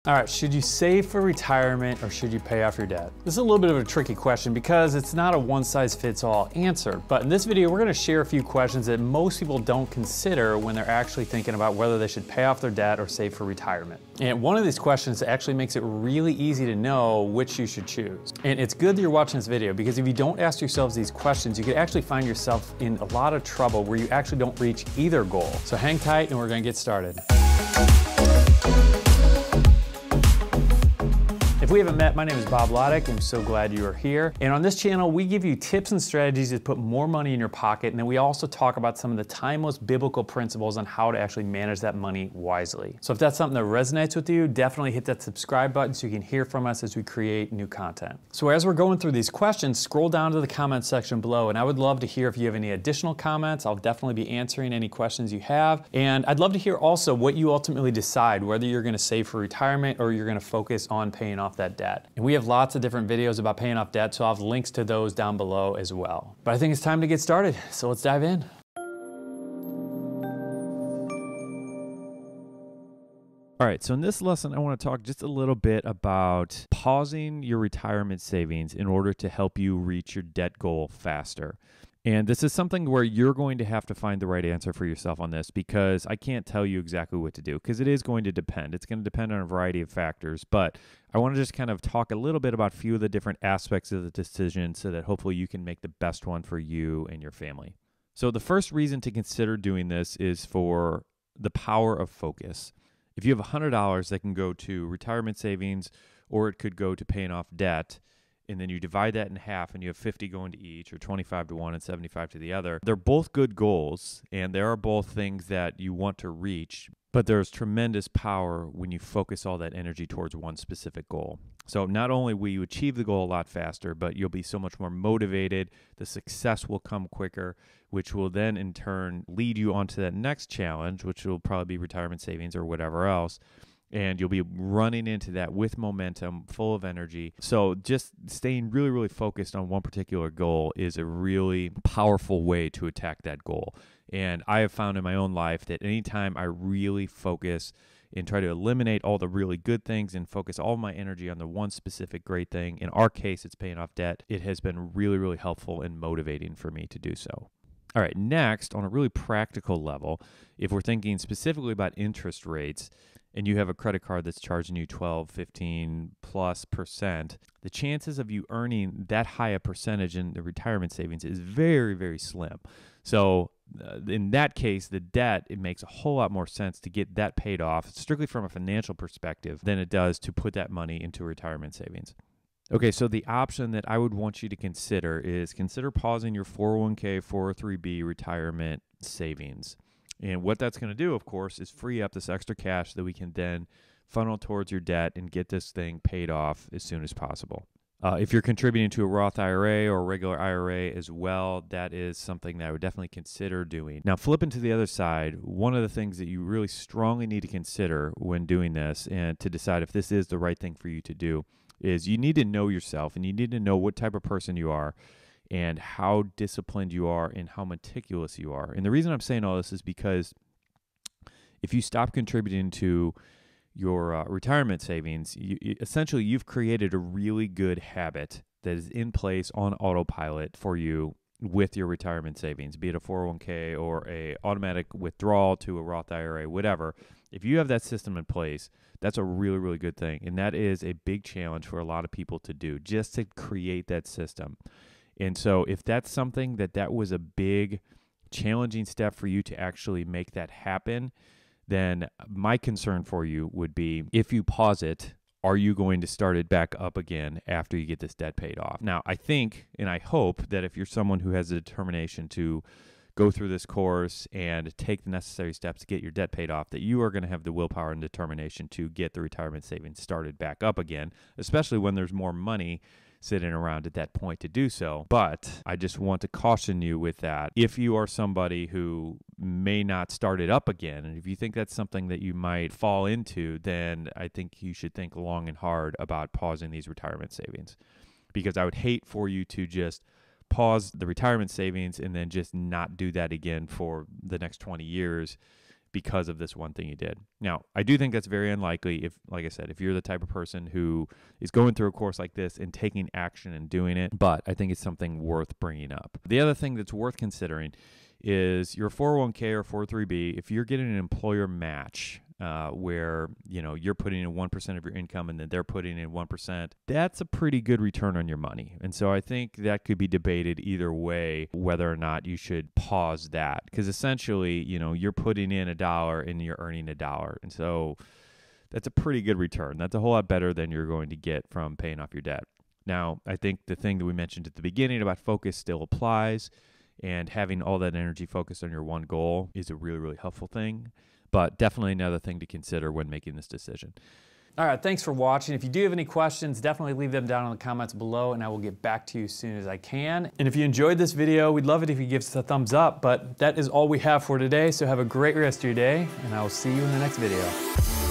All right, should you save for retirement or should you pay off your debt? This is a little bit of a tricky question because it's not a one-size-fits-all answer, but in this video, we're gonna share a few questions that most people don't consider when they're actually thinking about whether they should pay off their debt or save for retirement. And one of these questions actually makes it really easy to know which you should choose. And it's good that you're watching this video because if you don't ask yourselves these questions, you could actually find yourself in a lot of trouble where you actually don't reach either goal. So hang tight and we're gonna get started. If we haven't met, my name is Bob Loddick. I'm so glad you are here. And on this channel, we give you tips and strategies to put more money in your pocket. And then we also talk about some of the timeless biblical principles on how to actually manage that money wisely. So if that's something that resonates with you, definitely hit that subscribe button so you can hear from us as we create new content. So as we're going through these questions, scroll down to the comment section below. And I would love to hear if you have any additional comments. I'll definitely be answering any questions you have. And I'd love to hear also what you ultimately decide, whether you're gonna save for retirement or you're gonna focus on paying off that debt. And we have lots of different videos about paying off debt, so I'll have links to those down below as well. But I think it's time to get started, so let's dive in. All right, so in this lesson, I want to talk just a little bit about pausing your retirement savings in order to help you reach your debt goal faster. And this is something where you're going to have to find the right answer for yourself on this because I can't tell you exactly what to do because it is going to depend. It's going to depend on a variety of factors, but I want to just kind of talk a little bit about a few of the different aspects of the decision so that hopefully you can make the best one for you and your family. So the first reason to consider doing this is for the power of focus. If you have $100 that can go to retirement savings or it could go to paying off debt, and then you divide that in half and you have 50 going to each or 25 to one and 75 to the other. They're both good goals and there are both things that you want to reach, but there's tremendous power when you focus all that energy towards one specific goal. So not only will you achieve the goal a lot faster, but you'll be so much more motivated. The success will come quicker, which will then in turn lead you onto that next challenge, which will probably be retirement savings or whatever else. And you'll be running into that with momentum, full of energy. So just staying really, really focused on one particular goal is a really powerful way to attack that goal. And I have found in my own life that anytime I really focus and try to eliminate all the really good things and focus all my energy on the one specific great thing, in our case, it's paying off debt, it has been really, really helpful and motivating for me to do so. All right, next, on a really practical level, if we're thinking specifically about interest rates, and you have a credit card that's charging you 12, 15 plus percent, the chances of you earning that high a percentage in the retirement savings is very, very slim. So in that case, the debt, it makes a whole lot more sense to get that paid off strictly from a financial perspective than it does to put that money into retirement savings. Okay, so the option that I would want you to consider is consider pausing your 401k, 403b retirement savings. And what that's going to do, of course, is free up this extra cash that we can then funnel towards your debt and get this thing paid off as soon as possible. If you're contributing to a Roth IRA or a regular IRA as well, that is something that I would definitely consider doing. Now, flipping to the other side, one of the things that you really strongly need to consider when doing this and to decide if this is the right thing for you to do is you need to know yourself and you need to know what type of person you are and how disciplined you are and how meticulous you are. And the reason I'm saying all this is because if you stop contributing to your retirement savings, essentially you've created a really good habit that is in place on autopilot for you with your retirement savings, be it a 401k or a automatic withdrawal to a Roth IRA, whatever. If you have that system in place, that's a really, really good thing. And that is a big challenge for a lot of people to do, just to create that system. And so if that's something that was a big challenging step for you to actually make that happen, then my concern for you would be if you pause it, are you going to start it back up again after you get this debt paid off? Now, I think and I hope that if you're someone who has the determination to go through this course and take the necessary steps to get your debt paid off, that you are going to have the willpower and determination to get the retirement savings started back up again, especially when there's more money sitting around at that point to do so. But I just want to caution you with that. If you are somebody who may not start it up again, and if you think that's something that you might fall into, then I think you should think long and hard about pausing these retirement savings. Because I would hate for you to just pause the retirement savings and then just not do that again for the next 20 years because of this one thing you did. Now, I do think that's very unlikely if, like I said, if you're the type of person who is going through a course like this and taking action and doing it, but I think it's something worth bringing up. The other thing that's worth considering is your 401k or 403b, if you're getting an employer match where, you know, you're putting in 1% of your income and then they're putting in 1%, that's a pretty good return on your money. And so I think that could be debated either way, whether or not you should pause that. Because essentially, you know, you're putting in $1 and you're earning $1. And so that's a pretty good return. That's a whole lot better than you're going to get from paying off your debt. Now, I think the thing that we mentioned at the beginning about focus still applies. And having all that energy focused on your one goal is a really, really helpful thing, but definitely another thing to consider when making this decision. All right, thanks for watching. If you do have any questions, definitely leave them down in the comments below and I will get back to you as soon as I can. And if you enjoyed this video, we'd love it if you give us a thumbs up, but that is all we have for today. So have a great rest of your day and I will see you in the next video.